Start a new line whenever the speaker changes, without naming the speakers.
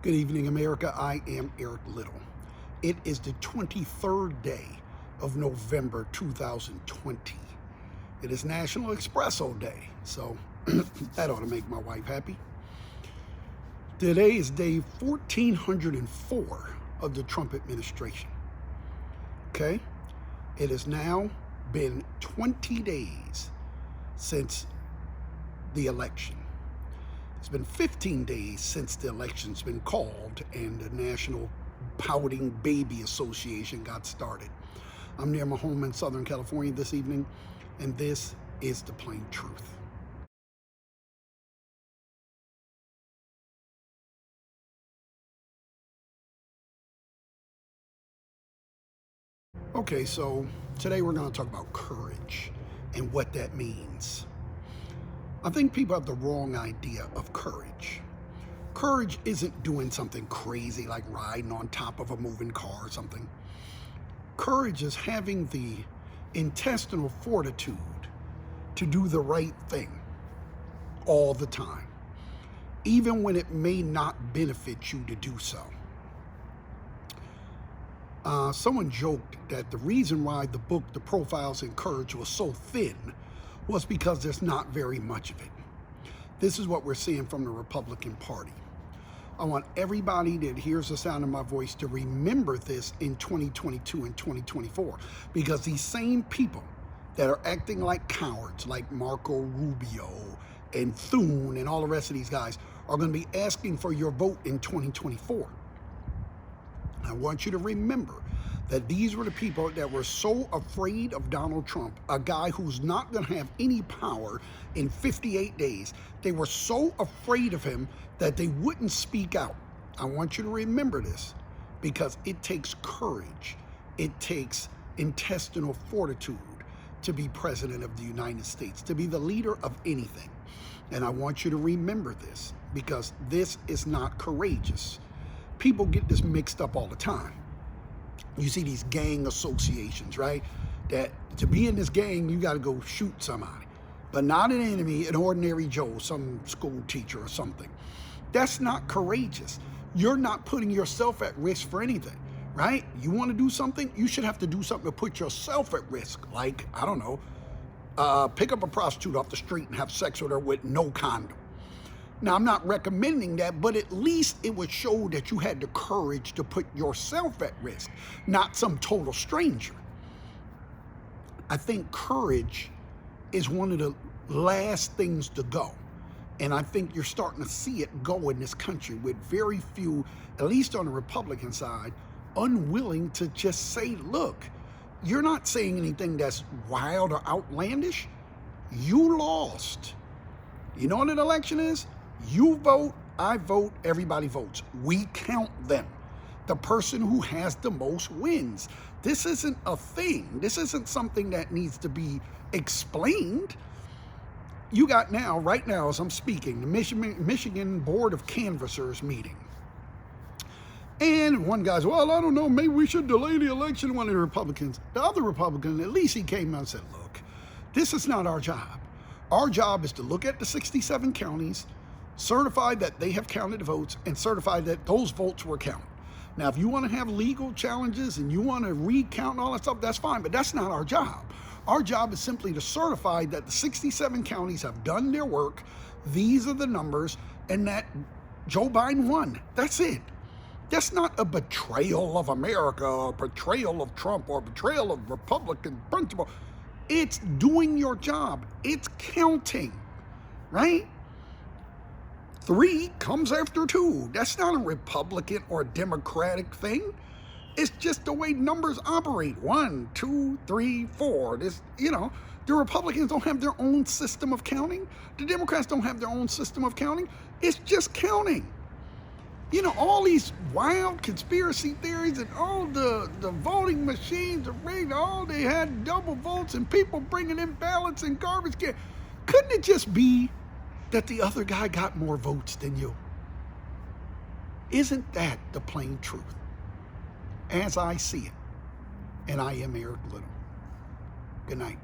Good evening, America. I am Eric Little. It is the 23rd day of November 2020. It is National Espresso Day, so that ought to make my wife happy. Today is day 1404 of the Trump administration. Okay? It has now been 20 days since the election. It's been 15 days since the election's been called and the National Pouting Baby Association got started. I'm near my home in Southern California this evening, and this is the plain truth. Okay, so today we're going to talk about courage and what that means. I think people have the wrong idea of courage. Courage isn't doing something crazy like riding on top of a moving car or something. Courage is having the intestinal fortitude to do the right thing all the time, even when it may not benefit you to do so. Someone joked that the reason why the book, The Profiles in Courage, was so thin was because there's not very much of it. This is what we're seeing from the Republican Party. I want everybody that hears the sound of my voice to remember this in 2022 and 2024, because these same people that are acting like cowards, like Marco Rubio and Thune and all the rest of these guys, are going to be asking for your vote in 2024. I want you to remember that these were the people that were so afraid of Donald Trump, a guy who's not going to have any power in 58 days. They were so afraid of him that they wouldn't speak out. I want you to remember this, because it takes courage. It takes intestinal fortitude to be president of the United States, to be the leader of anything. And I want you to remember this, because this is not courageous. People get this mixed up all the time. You see these gang associations, right? That to be in this gang, you got to go shoot somebody, but not an enemy, an ordinary Joe, some school teacher or something. That's not courageous. You're not putting yourself at risk for anything, right? You want to do something, you should have to do something to put yourself at risk. Like, I don't know, pick up a prostitute off the street and have sex with her with no condom. Now, I'm not recommending that, but at least it would show that you had the courage to put yourself at risk, not some total stranger. I think courage is one of the last things to go. And I think you're starting to see it go in this country, with very few, at least on the Republican side, unwilling to just say, look, you're not saying anything that's wild or outlandish. You lost. You know what an election is? You vote, I vote, everybody votes. We count them. The person who has the most wins. This isn't a thing. This isn't something that needs to be explained. You got now, right now as I'm speaking, the Michigan Board of Canvassers meeting. And one guy's, well, I don't know, maybe we should delay the election. One of the Republicans, the other Republican, at least he came out and said, look, this is not our job. Our job is to look at the 67 counties, certify that they have counted the votes, and certify that those votes were counted. Now, if you want to have legal challenges and you want to recount and all that stuff, that's fine, but that's not our job. Our job is simply to certify that the 67 counties have done their work, these are the numbers, and that Joe Biden won. That's it. That's not a betrayal of America, or betrayal of Trump, or betrayal of Republican principle. It's doing your job. It's counting, right? 3 comes after 2. That's not a Republican or Democratic thing. It's just the way numbers operate. 1, 2, 3, 4. This, the Republicans don't have their own system of counting. The Democrats don't have their own system of counting. It's just counting. All these wild conspiracy theories and all the voting machines are rigged, they had double votes and people bringing in ballots and garbage cans. Couldn't it just be that the other guy got more votes than you? Isn't that the plain truth, as I see it? And I am Eric Little. Good night.